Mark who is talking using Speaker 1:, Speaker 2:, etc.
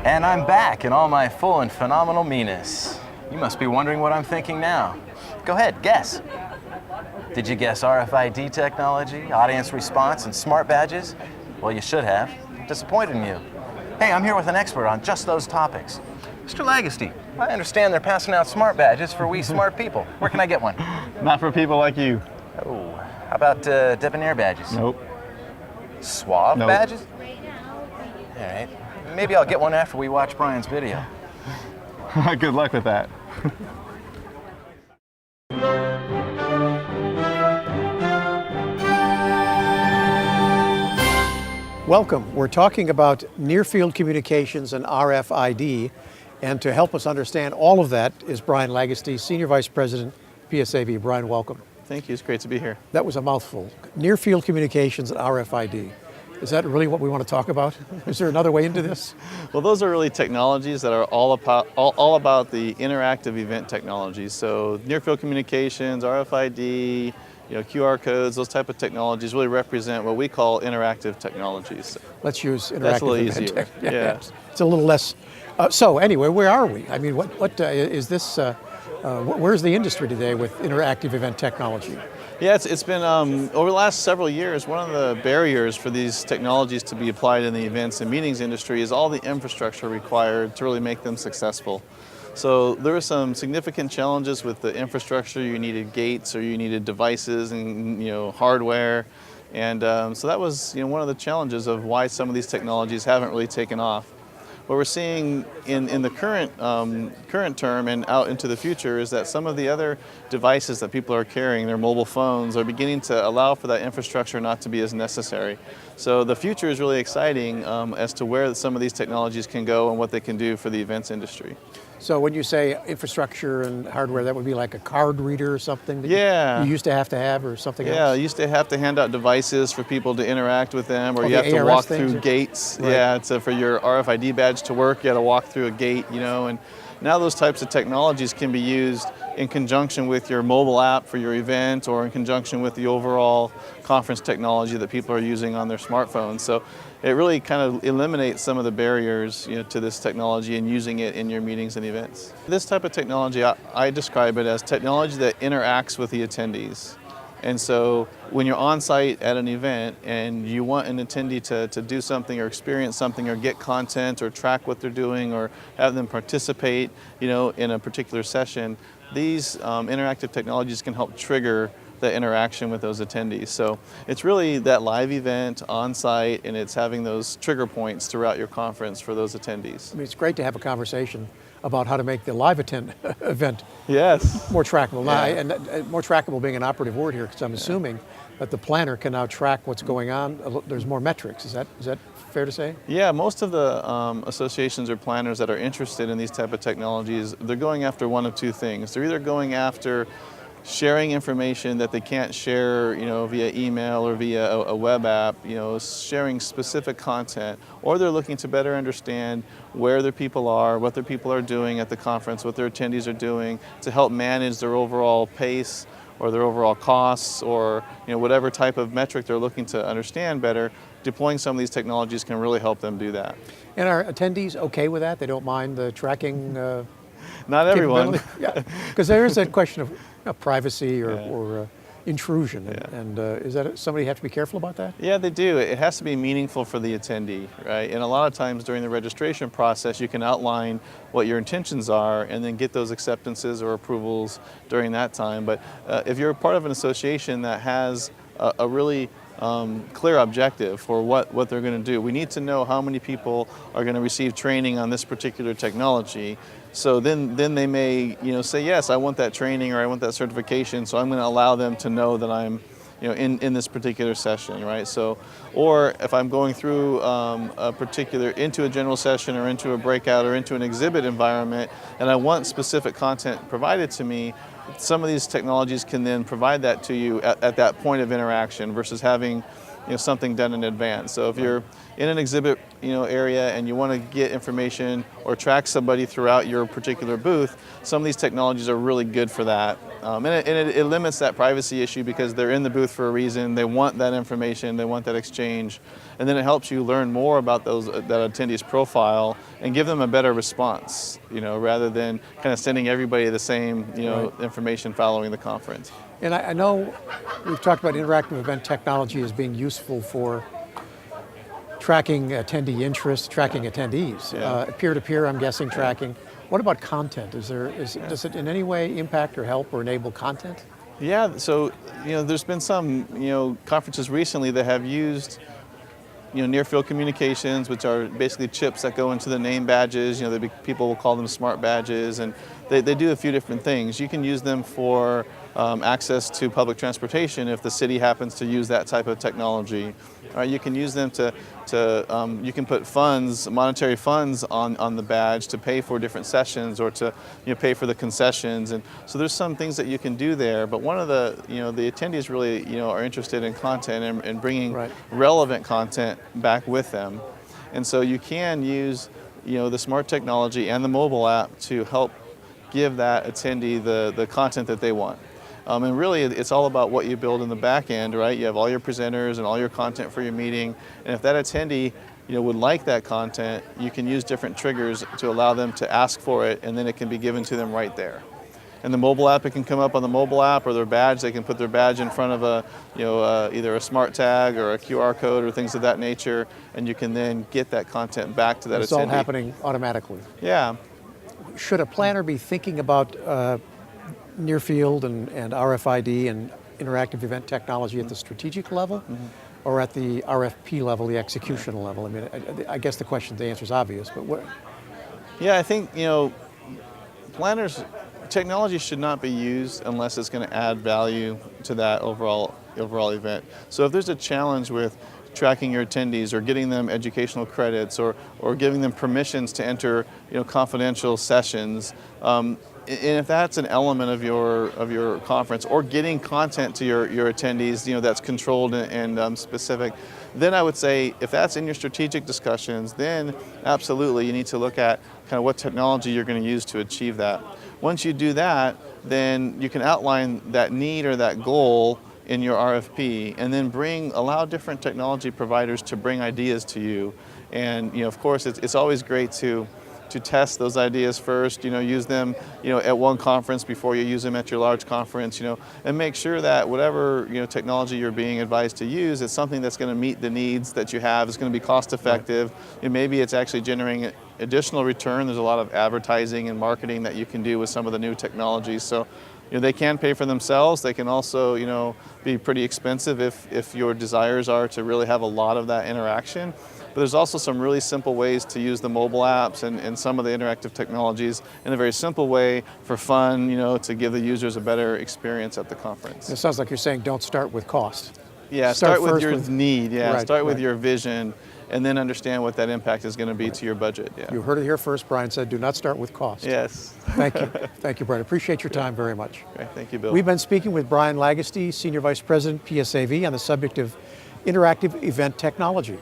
Speaker 1: And I'm back in all my full and phenomenal meanness. You must be wondering what I'm thinking now. Go ahead, guess. Did you guess RFID technology, audience response, and smart badges? Well, you should have. I'm disappointed in you. Hey, I'm here with an expert on just those topics. Mr. Lagasty, I understand they're passing out smart badges for we smart people. Where can I get one?
Speaker 2: Not for people like you.
Speaker 1: Oh, how about debonair badges?
Speaker 2: Nope.
Speaker 1: Suave
Speaker 2: Nope.
Speaker 1: badges? All right. Maybe I'll get one after we watch Brian's video.
Speaker 2: Good luck with that.
Speaker 3: Welcome. We're talking about near-field communications and RFID, and to help us understand all of that is Brian Lagasty, Senior Vice President, PSAV. Brian, welcome.
Speaker 2: Thank you. It's great to be here.
Speaker 3: That was a mouthful. Near-field communications and RFID. Is that really what we want to talk about? Is there another way into this?
Speaker 2: Well, those are really technologies that are all about the interactive event technologies. So near-field communications, RFID, QR codes, those type of technologies really represent what we call interactive technologies.
Speaker 3: Let's use interactive.
Speaker 2: That's a little
Speaker 3: event
Speaker 2: easier.
Speaker 3: tech.
Speaker 2: Yeah.
Speaker 3: It's a little less. So anyway, where are we? I mean, what is this? Where's the industry today with interactive event technology?
Speaker 2: Yeah, it's been, over the last several years, one of the barriers for these technologies to be applied in the events and meetings industry is all the infrastructure required to really make them successful. So there were some significant challenges with the infrastructure. You needed gates, or you needed devices and hardware. And so that was one of the challenges of why some of these technologies haven't really taken off. What we're seeing in the current term and out into the future is that some of the other devices that people are carrying, their mobile phones, are beginning to allow for that infrastructure not to be as necessary. So the future is really exciting as to where some of these technologies can go and what they can do for the events industry.
Speaker 3: So when you say infrastructure and hardware, that would be like a card reader or something that you used to have or something else?
Speaker 2: Yeah, you used to have to hand out devices for people to interact with them, or you
Speaker 3: the
Speaker 2: have to
Speaker 3: ARS
Speaker 2: walk
Speaker 3: things,
Speaker 2: through gates.
Speaker 3: Right.
Speaker 2: Yeah, so for your RFID badge to work, you had to walk through a gate, and now those types of technologies can be used in conjunction with your mobile app for your event, or in conjunction with the overall conference technology that people are using on their smartphones. So it really kind of eliminates some of the barriers to this technology and using it in your meetings and events. This type of technology, I describe it as technology that interacts with the attendees. And so when you're on site at an event and you want an attendee to do something or experience something or get content or track what they're doing or have them participate in a particular session, these interactive technologies can help trigger the interaction with those attendees. So it's really that live event on site, and it's having those trigger points throughout your conference for those attendees.
Speaker 3: I mean, it's great to have a conversation about how to make the live event
Speaker 2: Yes.
Speaker 3: more trackable.
Speaker 2: Yeah.
Speaker 3: Now, and more trackable being an operative word here, because I'm assuming that the planner can now track what's going on. There's more metrics. Is that fair to say?
Speaker 2: Yeah, most of the associations or planners that are interested in these type of technologies, they're going after one of two things. They're either going after sharing information that they can't share, via email or via a web app, sharing specific content, or they're looking to better understand where their people are, what their people are doing at the conference, what their attendees are doing to help manage their overall pace or their overall costs, or whatever type of metric they're looking to understand better. Deploying some of these technologies can really help them do that.
Speaker 3: And are attendees okay with that? They don't mind the tracking?
Speaker 2: Not everyone.
Speaker 3: Yeah, because there is that question of privacy or intrusion, and is that somebody have to be careful about that?
Speaker 2: Yeah, they do. It has to be meaningful for the attendee, right? And a lot of times during the registration process, you can outline what your intentions are and then get those acceptances or approvals during that time. But if you're part of an association that has a really clear objective for what they're going to do. We need to know how many people are going to receive training on this particular technology. So then they may say, yes, I want that training or I want that certification, so I'm going to allow them to know that I'm in this particular session, right? So, or if I'm going through into a general session or into a breakout or into an exhibit environment and I want specific content provided to me, some of these technologies can then provide that to you at that point of interaction versus having something done in advance. So if you're in an exhibit area and you want to get information or track somebody throughout your particular booth, some of these technologies are really good for that. And it limits that privacy issue because they're in the booth for a reason. They want that information, they want that exchange, and then it helps you learn more about that attendee's profile and give them a better response, rather than kind of sending everybody the same information following the conference.
Speaker 3: And I know we've talked about interactive event technology as being useful for tracking attendee interest, tracking attendees.
Speaker 2: Yeah.
Speaker 3: Peer-to-peer, I'm guessing, tracking. What about content? Does it in any way impact or help or enable content?
Speaker 2: Yeah, so there's been some conferences recently that have used near field communications, which are basically chips that go into the name badges. People will call them smart badges, and they do a few different things. You can use them for access to public transportation if the city happens to use that type of technology. You can use them you can put funds, monetary funds on the badge to pay for different sessions or to pay for the concessions. And so there's some things that you can do there, but one of the attendees really are interested in content and bringing relevant content back with them. And so you can use the smart technology and the mobile app to help give that attendee the content that they want. And really, it's all about what you build in the back end, right? You have all your presenters and all your content for your meeting. And if that attendee would like that content, you can use different triggers to allow them to ask for it, and then it can be given to them right there. And the mobile app, it can come up on the mobile app or their badge. They can put their badge in front of either a smart tag or a QR code or things of that nature, and you can then get that content back to that attendee.
Speaker 3: It's all happening automatically.
Speaker 2: Yeah.
Speaker 3: Should a planner be thinking about near field and RFID and interactive event technology at the strategic level or at the RFP level, the executional level? I mean, I guess the answer is obvious, but what?
Speaker 2: Yeah, I think, planners, technology should not be used unless it's going to add value to that overall event. So if there's a challenge with tracking your attendees or getting them educational credits or giving them permissions to enter confidential sessions, and if that's an element of your conference, or getting content to your attendees, that's controlled and specific, then I would say if that's in your strategic discussions, then absolutely you need to look at kind of what technology you're going to use to achieve that. Once you do that, then you can outline that need or that goal in your RFP, and then allow different technology providers to bring ideas to you. And of course, it's always great to test those ideas first, use them, at one conference before you use them at your large conference, and make sure that whatever, technology you're being advised to use is something that's going to meet the needs that you have, it's going to be cost effective, and maybe it's actually generating additional return. There's a lot of advertising and marketing that you can do with some of the new technologies. So, they can pay for themselves. They can also, be pretty expensive if your desires are to really have a lot of that interaction. But there's also some really simple ways to use the mobile apps and some of the interactive technologies in a very simple way for fun, to give the users a better experience at the conference.
Speaker 3: It sounds like you're saying don't start with cost.
Speaker 2: Yeah, start with your need. Yeah,
Speaker 3: right,
Speaker 2: start with your vision, and then understand what that impact is going to be to your budget. Yeah.
Speaker 3: You heard it here first. Brian said, do not start with cost.
Speaker 2: Yes.
Speaker 3: Thank you. Thank you, Brian. Appreciate your time very much.
Speaker 2: Okay, thank you, Bill.
Speaker 3: We've been speaking with Brian Lagasty, Senior Vice President, PSAV, on the subject of interactive event technology.